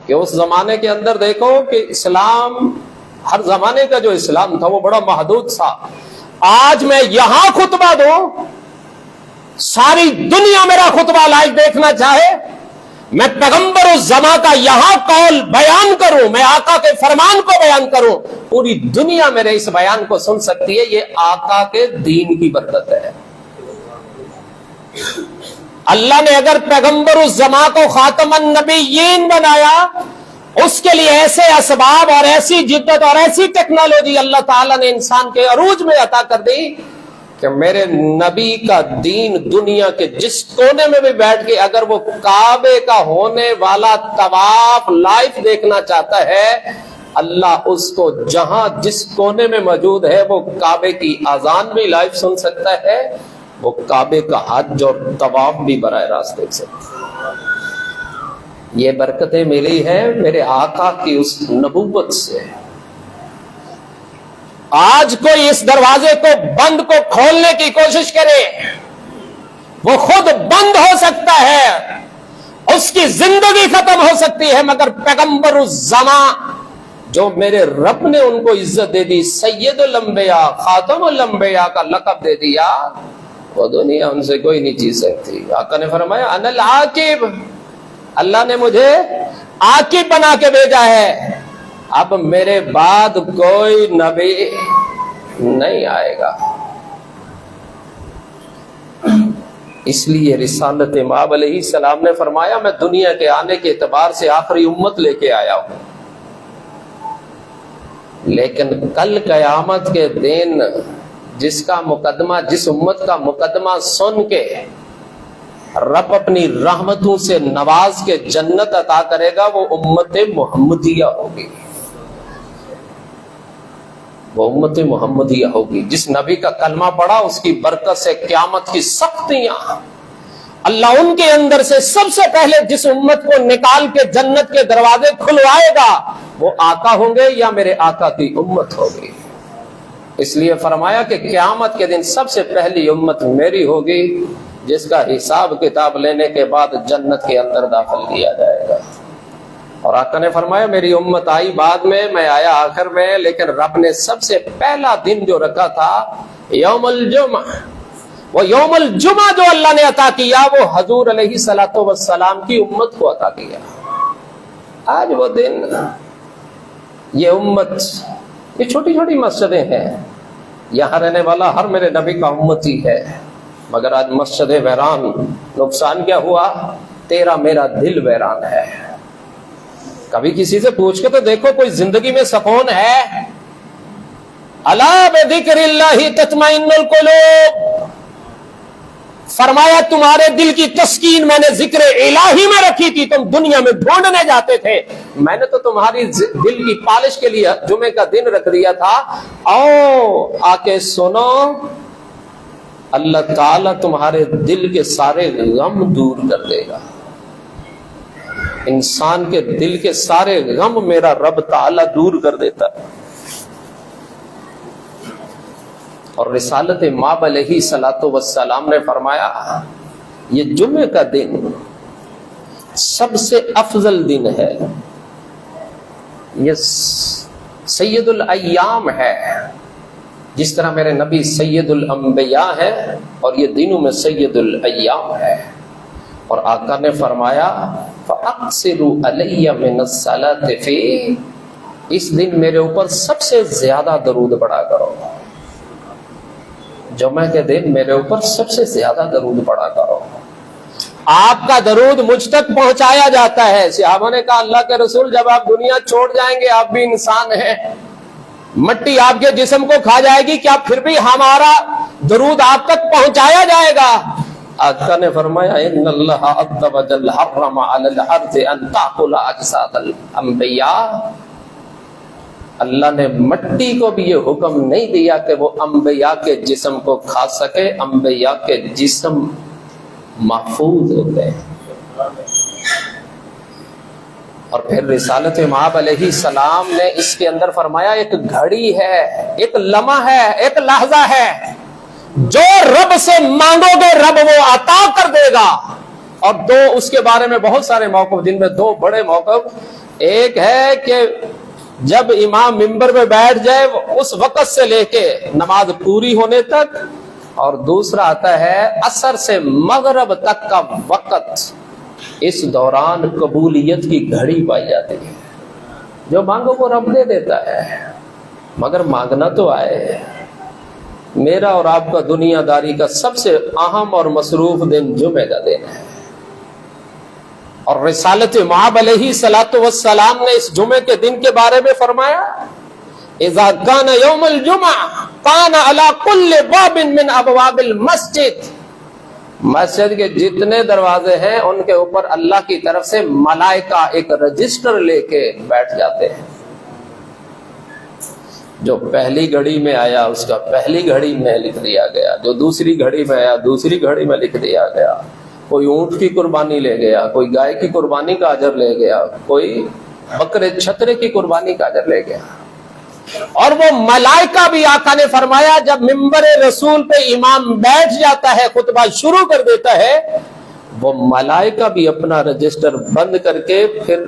کہ اس زمانے کے اندر دیکھو کہ اسلام، ہر زمانے کا جو اسلام تھا وہ بڑا محدود تھا. آج میں یہاں خطبہ دوں، ساری دنیا میرا خطبہ لائیو دیکھنا چاہے، میں پیغمبر الزما کا یہاں قول بیان کروں، میں آقا کے فرمان کو بیان کروں، پوری دنیا میرے اس بیان کو سن سکتی ہے. یہ آقا کے دین کی برکت ہے. اللہ نے اگر پیغمبر الزما کو خاتم النبیین بنایا، اس کے لیے ایسے اسباب اور ایسی جدت اور ایسی ٹیکنالوجی اللہ تعالیٰ نے انسان کے عروج میں عطا کر دی کہ میرے نبی کا دین دنیا کے جس کونے میں بھی بیٹھ کے اگر وہ کعبے کا ہونے والا طواف لائیو دیکھنا چاہتا ہے، اللہ اس کو جہاں جس کونے میں موجود ہے وہ کعبے کی اذان بھی لائیو سن سکتا ہے، وہ کعبے کا حج اور طواف بھی براہ راست دیکھ سکتا ہے. یہ برکتیں ملی ہیں میرے آقا کی اس نبوت سے. آج کوئی اس دروازے کو بند کو کھولنے کی کوشش کرے، وہ خود بند ہو سکتا ہے، اس کی زندگی ختم ہو سکتی ہے، مگر پیغمبر الزما جو میرے رب نے ان کو عزت دے دی، سید الانبیاء خاتم الانبیاء کا لقب دے دیا، وہ دنیا ان سے کوئی نہیں جیت سکتی. آقا نے فرمایا انا العاقب، اللہ نے مجھے عاقب بنا کے بھیجا ہے، اب میرے بعد کوئی نبی نہیں آئے گا. اس لیے رسالت مآب علیہ السلام نے فرمایا میں دنیا کے آنے کے اعتبار سے آخری امت لے کے آیا ہوں، لیکن کل قیامت کے دن جس کا مقدمہ، جس امت کا مقدمہ سن کے رب اپنی رحمتوں سے نواز کے جنت عطا کرے گا، وہ امت محمدیہ ہوگی. وہ امت محمدیہ ہوگی. جس نبی کا کلمہ پڑھا اس کی برکت سے قیامت کی سختیاں اللہ ان کے اندر سے سب سے پہلے جس امت کو نکال کے جنت کے دروازے کھلوائے گا وہ آقا ہوں گے یا میرے آقا کی امت ہوگی. اس لیے فرمایا کہ قیامت کے دن سب سے پہلی امت میری ہوگی، جس کا حساب کتاب لینے کے بعد جنت کے اندر داخل کیا جائے گا. اور آقا نے فرمایا میری امت آئی بعد میں آیا آخر میں، لیکن رب نے سب سے پہلا دن جو رکھا تھا یوم الجمعہ، وہ یوم الجمعہ جو اللہ نے عطا کیا وہ حضور علیہ الصلوۃ والسلام کی امت کو عطا کیا. آج وہ دن، یہ امت، یہ چھوٹی چھوٹی مسجدیں ہیں، یہاں رہنے والا ہر میرے نبی کا امتی ہے، مگر آج مسجد ویران. نقصان کیا ہوا؟ تیرا میرا دل ویران ہے. کبھی کسی سے پوچھ کے تو دیکھو کوئی زندگی میں سکون ہے؟ الا بذکر اللہ تطمئن القلوب، فرمایا تمہارے دل کی تسکین میں نے ذکر الہی میں رکھی تھی، تم دنیا میں ڈھونڈنے جاتے تھے، میں نے تو تمہاری دل کی پالش کے لیے جمعے کا دن رکھ دیا تھا. آؤ آ کے سنو، اللہ تعالیٰ تمہارے دل کے سارے غم دور کر دے گا. انسان کے دل کے سارے غم میرا رب تعالیٰ دور کر دیتا ہے. اور رسالت مآب علیہ الصلوۃ والسلام نے فرمایا یہ جمعے کا دن سب سے افضل دن ہے، یہ سید الایام ہے. جس طرح میرے نبی سید الانبیاء ہے اور یہ دنوں میں سید الایام ہے. اور آقا نے فرمایا فَأَقْصِرُوا عَلَيَّ مِنَ الصَّلَاةِ فِيهِ، اس دن میرے اوپر سب سے زیادہ درود پڑھا کرو. جمعہ کے دن میرے اوپر سب سے زیادہ درود پڑھا کرو. آپ کا درود مجھ تک پہنچایا جاتا ہے. صحابہ نے کہا اللہ کے رسول جب آپ دنیا چھوڑ جائیں گے، آپ بھی انسان ہیں، مٹی آپ کے جسم کو کھا جائے گی، کیا پھر بھی ہمارا درود آپ تک پہنچایا جائے گا؟ آقا نے فرمایا ان اللہ عز وجل حرم علی الارض ان تاکل اجساد الانبیاء، اللہ نے مٹی کو بھی یہ حکم نہیں دیا کہ وہ انبیاء کے جسم کو کھا سکے. انبیاء کے جسم محفوظ ہوتے ہیں. اور پھر رسالت مآب علیہ السلام نے اس کے اندر فرمایا ایک گھڑی ہے، ایک لمحہ ہے، ایک لحظہ ہے، جو رب سے مانگو گے رب وہ عطا کر دے گا. اور دو اس کے بارے میں بہت سارے موقف، جن میں دو بڑے موقف ایک ہے کہ جب امام منبر پہ بیٹھ جائے اس وقت سے لے کے نماز پوری ہونے تک، اور دوسرا آتا ہے عصر سے مغرب تک کا وقت، اس دوران قبولیت کی گھڑی پائی جاتی ہے۔ جو مانگو وہ رب دے دیتا ہے، مگر مانگنا تو آئے۔ میرا اور آپ کا دنیا داری کا سب سے اہم اور مصروف دن جمعہ کا دن ہے، اور رسالت مآب علیہ الصلوۃ والسلام نے اس جمعے کے دن کے بارے میں فرمایا، اذا کان یوم الجمعہ کان علی کل باب من ابواب المسجد، مسجد کے جتنے دروازے ہیں ان کے اوپر اللہ کی طرف سے ملائکہ ایک رجسٹر لے کے بیٹھ جاتے ہیں۔ جو پہلی گھڑی میں آیا اس کا پہلی گھڑی میں لکھ دیا گیا، جو دوسری گھڑی میں آیا دوسری گھڑی میں لکھ دیا گیا، کوئی اونٹ کی قربانی لے گیا، کوئی گائے کی قربانی کا اجر لے گیا، کوئی بکرے چھترے کی قربانی کا اجر لے گیا۔ اور وہ ملائکہ بھی آقا نے فرمایا جب منبر رسول پہ امام بیٹھ جاتا ہے، خطبہ شروع کر دیتا ہے، وہ ملائکہ بھی اپنا رجسٹر بند کر کے پھر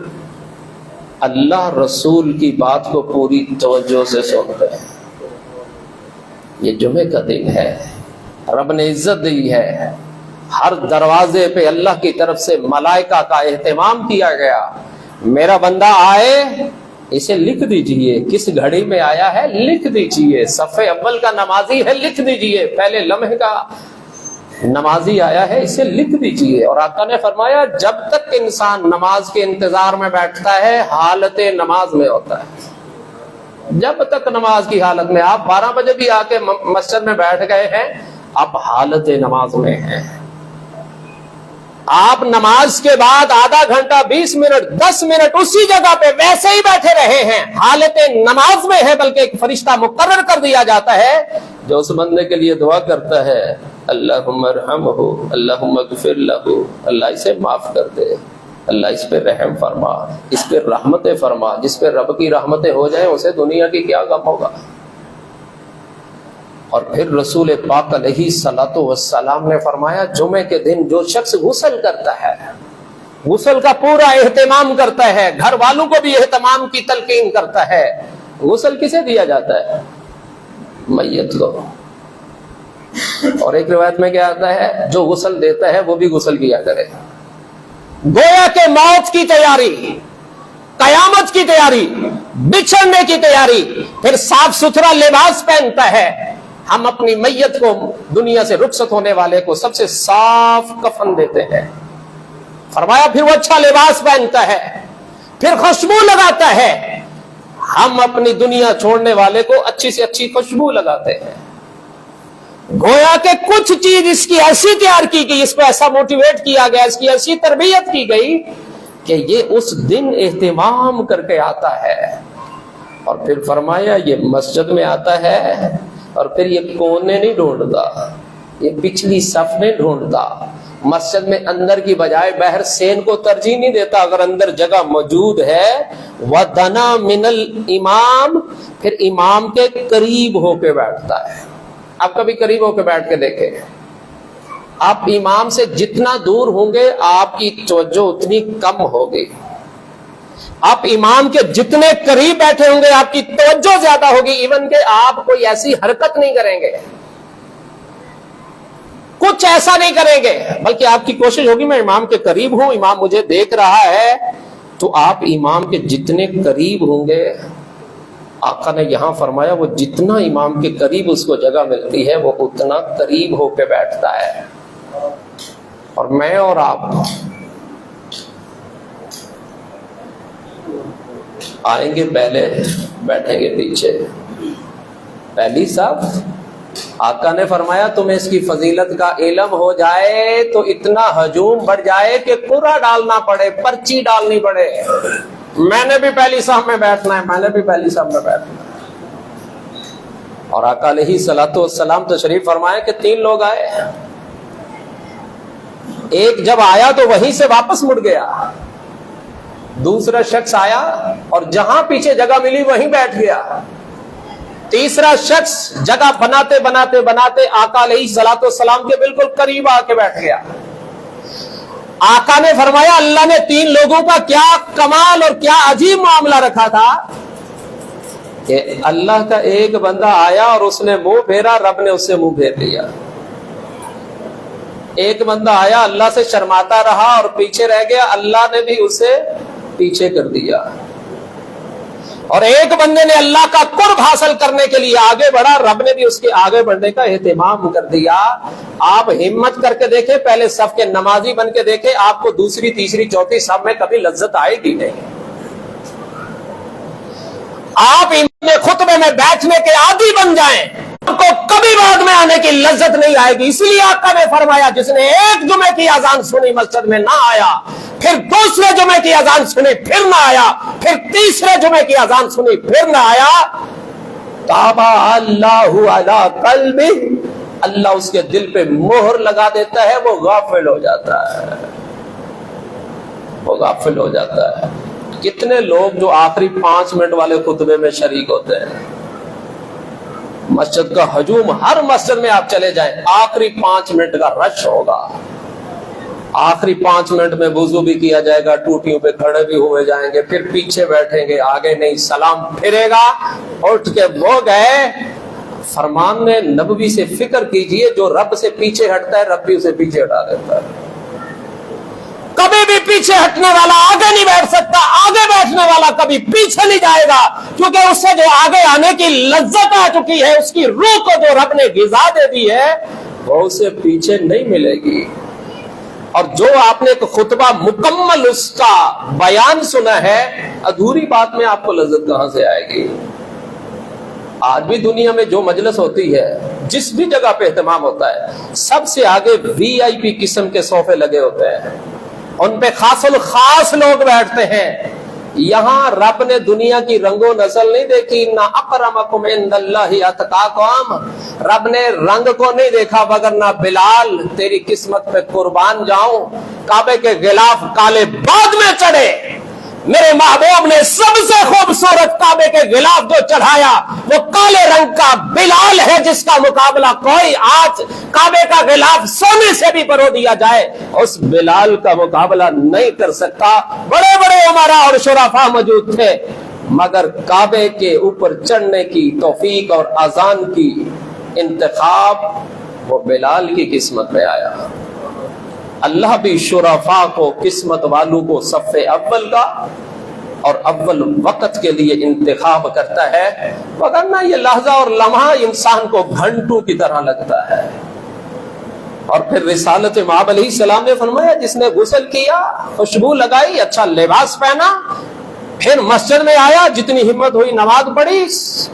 اللہ رسول کی بات کو پوری توجہ سے سنتے ہیں۔ یہ جمعے کا دن ہے، رب نے عزت دی ہے، ہر دروازے پہ اللہ کی طرف سے ملائکہ کا اہتمام کیا گیا۔ میرا بندہ آئے اسے لکھ دیجئے، کس گھڑی میں آیا ہے لکھ دیجئے، صف اول کا نمازی ہے لکھ دیجئے، پہلے لمحے کا نمازی آیا ہے اسے لکھ دیجئے۔ اور آقا نے فرمایا جب تک انسان نماز کے انتظار میں بیٹھتا ہے حالت نماز میں ہوتا ہے۔ جب تک نماز کی حالت میں، آپ 12 بجے بھی آ کے مسجد میں بیٹھ گئے ہیں، آپ حالت نماز میں ہیں۔ آپ نماز کے بعد آدھا گھنٹہ 20 منٹ 10 منٹ اسی جگہ پہ ویسے ہی بیٹھے رہے ہیں، حالت نماز میں ہے، بلکہ ایک فرشتہ مقرر کر دیا جاتا ہے جو اس بندے کے لیے دعا کرتا ہے، اللہم ارحمہ، اللہم اغفر لہ، اللہ اسے معاف کر دے، اللہ اس پہ رحم فرما، اس پہ رحمتیں فرما۔ جس پہ رب کی رحمتیں ہو جائیں اسے دنیا کی کیا غم ہوگا۔ اور پھر رسول پاک علیہ الصلوۃ والسلام نے فرمایا جمعے کے دن جو شخص غسل کرتا ہے، غسل کا پورا اہتمام کرتا ہے، گھر والوں کو بھی اہتمام کی تلقین کرتا ہے۔ غسل کسے دیا جاتا ہے؟ میت کو۔ اور ایک روایت میں کیا آتا ہے جو غسل دیتا ہے وہ بھی غسل کیا کرے۔ گویا کہ موت کی تیاری، قیامت کی تیاری، بچھڑنے کی تیاری، پھر صاف ستھرا لباس پہنتا ہے۔ ہم اپنی میت کو، دنیا سے رخصت ہونے والے کو سب سے صاف کفن دیتے ہیں، فرمایا پھر وہ اچھا لباس پہنتا ہے، پھر خوشبو لگاتا ہے۔ ہم اپنی دنیا چھوڑنے والے کو اچھی سے اچھی خوشبو لگاتے ہیں۔ گویا کہ کچھ چیز اس کی ایسی تیار کی گئی، اس کو ایسا موٹیویٹ کیا گیا، اس کی ایسی تربیت کی گئی کہ یہ اس دن اہتمام کر کے آتا ہے۔ اور پھر فرمایا یہ مسجد میں آتا ہے، اور پھر یہ کونے نہیں ڈھونڈتا، یہ پچھلی صف میں ڈھونڈتا۔ مسجد میں اندر کی بجائے باہر سین کو ترجیح نہیں دیتا، اگر اندر جگہ موجود ہے وَدَنَا مِنَ الْإِمَامِ، پھر امام کے قریب ہو کے بیٹھتا ہے۔ آپ کبھی قریب ہو کے بیٹھ کے دیکھیں، آپ امام سے جتنا دور ہوں گے آپ کی توجہ اتنی کم ہوگی، آپ امام کے جتنے قریب بیٹھے ہوں گے آپ کی توجہ زیادہ ہوگی، ایون کہ آپ کوئی ایسی حرکت نہیں کریں گے، کچھ ایسا نہیں کریں گے، بلکہ آپ کی کوشش ہوگی میں امام کے قریب ہوں، امام مجھے دیکھ رہا ہے۔ تو آپ امام کے جتنے قریب ہوں گے، آقا نے یہاں فرمایا وہ جتنا امام کے قریب اس کو جگہ ملتی ہے وہ اتنا قریب ہو کے بیٹھتا ہے۔ اور میں اور آپ آئیں گے پہلے، بیٹھیں گے پیچھے، پہلی صف۔ آقا نے فرمایا تمہیں اس کی فضیلت کا علم ہو جائے تو اتنا ہجوم بڑھ جائے کہ قرعہ ڈالنا پڑے، پرچی ڈالنی پڑے، میں نے بھی پہلی صف میں بیٹھنا ہے، میں نے بھی پہلی صف میں بیٹھنا ہے۔ اور آقا علیہ الصلوۃ والسلام تشریف فرمائے کہ 3 لوگ آئے، ایک جب آیا تو وہیں سے واپس مڑ گیا، دوسرا شخص آیا اور جہاں پیچھے جگہ ملی وہیں بیٹھ گیا، تیسرا شخص جگہ بناتے بناتے بناتے آقا علیہ الصلوۃ والسلام کے بالکل قریب آ کے بیٹھ گیا۔ आका ने फरमाया अल्लाह ने 3 लोगों का क्या कमाल और क्या अजीब मामला रखा था कि अल्लाह का एक बंदा आया और उसने मुंह फेरा, रब ने उससे मुंह फेर लिया। एक बंदा आया, अल्लाह से शर्माता रहा और पीछे रह गया, अल्लाह ने भी उसे पीछे कर दिया। और एक बंदे ने अल्लाह का कुर्ब हासिल करने के लिए आगे बढ़ा, रब ने भी उसके आगे बढ़ने का एहतिमाम कर दिया। आप हिम्मत करके देखें, पहले सफ के नमाजी बन के देखें, आपको दूसरी तीसरी चौथी सब में कभी लज्जत आएगी नहीं। आप इमाम खुतबे में बैठने के आदी बन जाएं, आपको कभी बाद में आने की लज्जत नहीं आएगी। इसलिए आका ने फरमाया जिसने एक जुमे की अजान सुनी मस्जिद में ना आया, फिर दूसरे जुमे की अजान सुनी फिर ना आया, फिर तीसरे जुमे की अजान सुनी फिर ना आया, ताबा अल्लाहु अला कल्बी, अल्लाह उसके दिल पे मोहर लगा देता है, वो गाफिल हो जाता है, वो गाफिल हो जाता है। कितने लोग जो आखिरी 5 मिनट वाले खुतबे में शरीक होते हैं, मस्जिद का हजूम, हर मस्जिद में आप चले जाएं, आखिरी 5 मिनट का रश होगा। आखिरी 5 मिनट में वुजू भी किया जाएगा, टूटियों पे खड़े भी हुए जाएंगे, फिर पीछे बैठेंगे, आगे नहीं, सलाम फिरेगा, उठ के वो गए। फरमान ने नबवी से फिक्र कीजिए, जो रब से पीछे हटता है रब भी उसे पीछे हटा देता है। कभी भी पीछे हटने वाला आगे नहीं बैठ सकता, आगे बैठने वाला कभी पीछे नहीं जाएगा, क्योंकि उससे जो आगे आने की लज्जत आ चुकी है, उसकी रूह को जो रब ने गिज़ा दे दी है, वो उसे पीछे नहीं मिलेगी। और जो आपने एक खुतबा मुकम्मल उसका बयान सुना है, अधूरी बात में आपको लज्जत कहां से आएगी। आज भी दुनिया में जो मजलिस होती है, जिस भी जगह पे एहतमाम होता है, सबसे आगे वीआईपी किस्म के सोफे लगे होते हैं, उन पे खास लोग बैठते हैं। यहाँ रब ने दुनिया की रंगो नस्ल नहीं देखी, ना अकरमकुम इंदल्लाहि अतकाकुम, रब ने रंग को नहीं देखा, मगर ना बिलाल तेरी किस्मत पे कुर्बान जाऊं, काबे के गिलाफ काले बाद में चढ़े, मेरे महबूब ने सबसे खूबसूरत काबे के गिलाफ जो चढ़ाया वो काले रंग का बिलाल है, जिसका मुकाबला कोई आज काबे का गिलाफ सोने से भी परो दिया जाए, उस बिलाल का मुकाबला नहीं कर सकता। बड़े बड़े उमरा और शुराफा मौजूद थे, मगर काबे के ऊपर चढ़ने की तौफीक और अजान की इंतखाब वो बिलाल की किस्मत में आया। अल्लाह भी शुराफा को, किस्मत वालों को सफ़े अव्वल का और अव्वल वक़्त के लिए इंतखाब करता है, वरना ये लहजा और लम्हा इंसान को घंटों की तरह लगता है। और फिर रिसालत इमाम अलैहिस्सलाम ने फरमाया जिसने गुस्ल किया, खुशबू लगाई, अच्छा लिबास पहना, फिर मस्जिद में आया, जितनी हिम्मत हुई नमाज पढ़ी,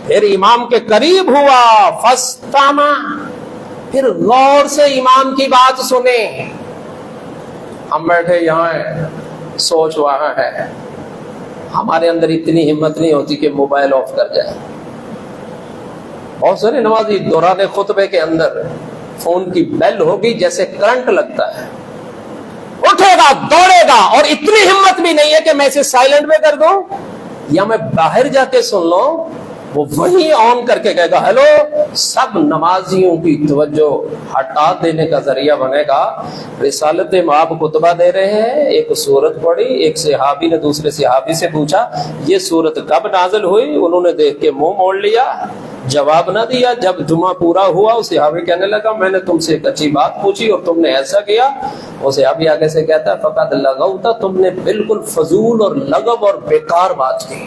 फिर इमाम के करीब हुआ, फस्तामा, फिर गौर से इमाम की बात सुने। हम बैठे यहाँ, सोच वहां है, हमारे अंदर इतनी हिम्मत नहीं होती कि मोबाइल ऑफ कर जाए। बहुत सारे नमाजी दौरान खुतबे के अंदर फोन की बेल होगी, जैसे करंट लगता है, उठेगा दौड़ेगा, और इतनी हिम्मत भी नहीं है कि मैं इसे साइलेंट में कर दूं या मैं बाहर जाके सुन लूं। वो वही ऑन करके कहेगा हेलो, सब नमाजियों की तवज्जो हटा देने का जरिया बनेगा। रिसालत में आप खुतबा दे रहे हैं, एक सूरत पढ़ी, एक सहाबी ने दूसरे सहाबी से पूछा ये सूरत कब नाज़िल हुई, उन्होंने देख के मुंह मोड़ लिया, जवाब ना दिया। जब जुमा पूरा हुआ उस सहाबी कहने लगा मैंने तुमसे एक अच्छी बात पूछी और तुमने ऐसा किया। वो सहाबी आगे से कहता फकद लगौता, तुमने बिल्कुल फजूल और लगव और बेकार बात की।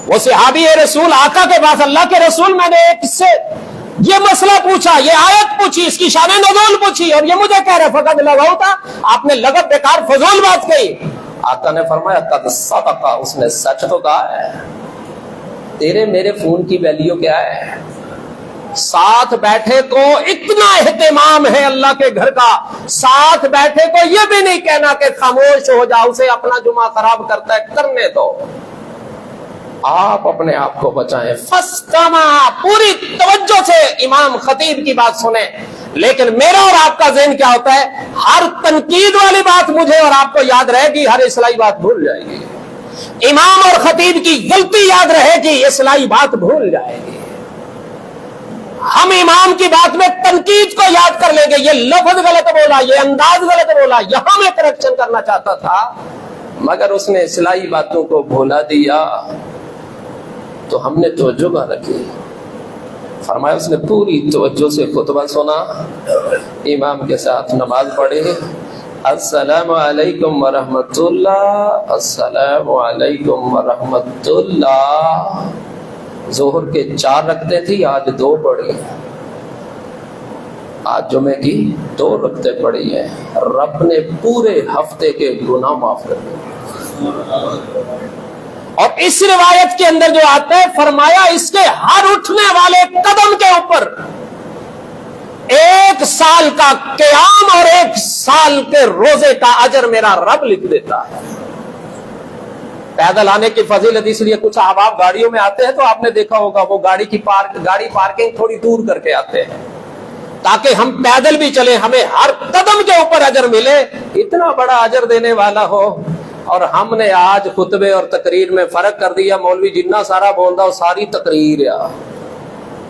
वो सहाबी रसूल आका के पास, अल्लाह के रसूल मैंने एक से ये मसला पूछा, ये आयत पूछी, इसकी शान नज़ूल पूछी, और ये मुझे कह रहे फकद लगौता, आपने लगत बेकार फजूल बात कही। आका ने फरमाया कद सदका, उसने सच तो कहा है। तेरे मेरे फोन की वैल्यू क्या है? साथ बैठे को इतना एहतिमाम है अल्लाह के घर का, साथ बैठे को ये भी नहीं कहना कि खामोश हो जाओ, उसे अपना जुमा खराब करता है, करने दो। आप अपने आप को बचाएं। फस्तमा, पूरी तवज्जो से इमाम खतीब की बात सुने। लेकिन मेरा और आपका ज़हन क्या होता है, हर तनकीद वाली बात मुझे और आपको याद रहेगी, हर इस्लाही बात भूल जाएगी। इमाम और खतीब की गलती याद रहेगी, इस्लाही बात भूल जाएगी। हम इमाम की बात में तनकीद को याद कर लेंगे, ये लफ्ज गलत बोला, ये अंदाज गलत बोला, यहां मैं करेक्शन करना चाहता था, मगर उसने इस्लाही बातों को भुला दिया तो हमने तवज्जो कहाँ रखी। फरमाया उसने पूरी तवज्जो से खुतबा सुना, इमाम के साथ नमाज पढ़ी, अस्सलामु अलैकुम व रहमतुल्लाह, अस्सलामु अलैकुम व रहमतुल्लाह। जोहर के 4 रखते थी, आज 2 पढ़ी, आज जुमे की 2 रखते पढ़ी है। रब ने पूरे हफ्ते के गुनाह माफ कर दिए। और इस रिवायत के अंदर जो आता है, फरमाया इसके हर उठने वाले कदम के ऊपर 1 साल का क़याम और 1 साल के रोजे का अजर मेरा रब लिख देता है। पैदल आने की फजीलत इसलिए, कुछ अहबाब गाड़ियों में आते हैं तो आपने देखा होगा वो गाड़ी पार्किंग थोड़ी दूर करके आते हैं ताकि हम पैदल भी चले, हमें हर कदम के ऊपर अजर मिले। इतना बड़ा अजर देने वाला हो, और हमने आज खुतबे और तकरीर में फर्क कर दिया। मौलवी जिन्ना सारा बोलता वो सारी तकरीर आ,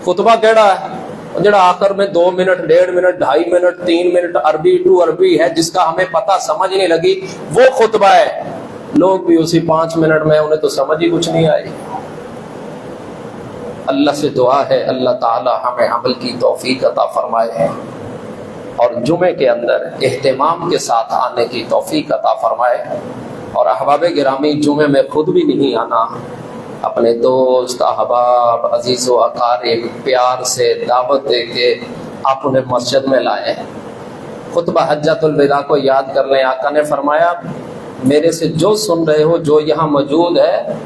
खुतबा केड़ा है जड़ा आखिर में 2 मिनट 1.5 मिनट 2.5 मिनट 3 मिनट अरबी टू अरबी है, जिसका हमें पता समझ नहीं लगी, वो खुतबा है। लोग भी उसी 5 मिनट में, उन्हें तो समझ ही कुछ नहीं आई। अल्लाह से दुआ है अल्लाह ताला हमें अमल की तौफीक अता फरमाए और जुमे के अंदर एहतिमाम के साथ आने की तौफीक अता फरमाए। और अहबाब गिरामी, जुमे में खुद भी नहीं आना, अपने दोस्त अहबाब अजीज़ व अकारिब प्यार से दावत दे के आप उन्हें मस्जिद में लाएं। खुतबा हज्जतुल विदा को याद कर लें। आका ने फरमाया मेरे से जो सुन रहे हो, जो यहाँ मौजूद है,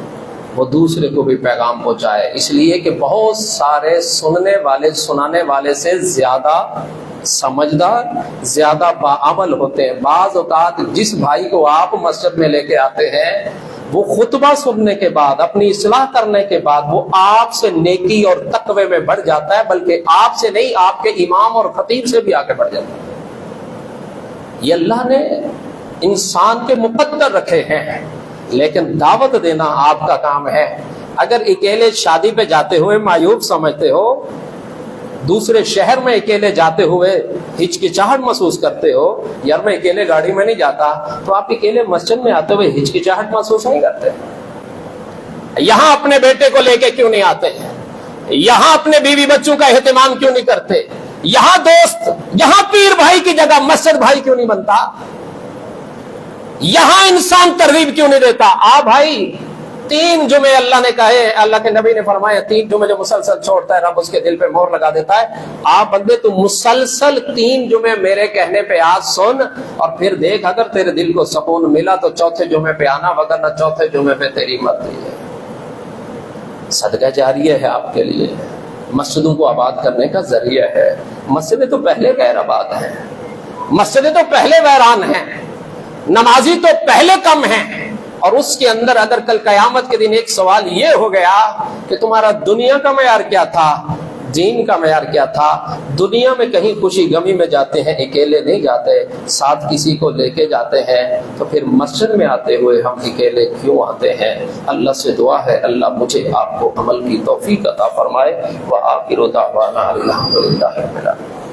वो दूसरे को भी पैगाम पहुँचाए। इसलिए कि बहुत सारे सुनने वाले सुनाने वाले से ज्यादा समझदार, ज्यादा बाअमल होते हैं। बाज़ औक़ात जिस भाई को आप मस्जिद में लेके आते हैं, वो खुतबा सुनने के बाद, अपनी इस्लाह करने के बाद, वो आपसे नेकी और तक़वे में बढ़ जाता है, बल्कि आपसे नहीं, आपके इमाम और खतीब से भी आगे बढ़ जाता है। ये अल्लाह ने इंसान के मुकद्दर रखे हैं, लेकिन दावत देना आपका काम है। अगर अकेले शादी पे जाते हुए मायूब समझते हो, दूसरे शहर में अकेले जाते हुए हिचकिचाहट महसूस करते हो, यार मैं अकेले गाड़ी में नहीं जाता, तो आप अकेले मस्जिद में आते हुए हिचकिचाहट महसूस नहीं करते। यहां अपने बेटे को लेके क्यों नहीं आते? यहां अपने बीवी बच्चों का एहतिमाम क्यों नहीं करते? यहां दोस्त, यहां पीर भाई की जगह मस्जिद भाई क्यों नहीं बनता? यहां इंसान तरगीब क्यों नहीं देता? आ भाई, 3 जुमे अल्लाह ने कहे, अल्लाह के नबी ने फरमाया 3 जुमे जो मुसलसल छोड़ता है रब उसके दिल पे मोहर लगा देता है। आप बंदे तू मुसलसल 3 जुमे मेरे कहने पे आज सुन, और फिर देख अगर तेरे दिल को सुकून मिला तो चौथे जुमे पे आना, वगरना चौथे जुमे पे तेरी मर्जी है। सदका जारिया है आपके लिए, मस्जिदों को आबाद करने का जरिया है। मस्जिदें तो पहले गैर आबाद हैं, मस्जिदें तो पहले वैरान हैं, नमाजी तो पहले कम हैं। और उसके अंदर अगर कल कयामत के दिन एक सवाल ये हो गया कि तुम्हारा दुनिया का मयार क्या था, दीन का मयार क्या था? दुनिया में कहीं खुशी गमी में जाते हैं, अकेले नहीं जाते, साथ किसी को लेके जाते हैं, तो फिर मस्जिद में आते हुए हम अकेले क्यों आते हैं? अल्लाह से दुआ है अल्लाह मुझे आपको अमल की तौफीक अता फरमाए। व आखिर दावाना अल्हम्दुलिल्लाह रब्बिल आलमीन।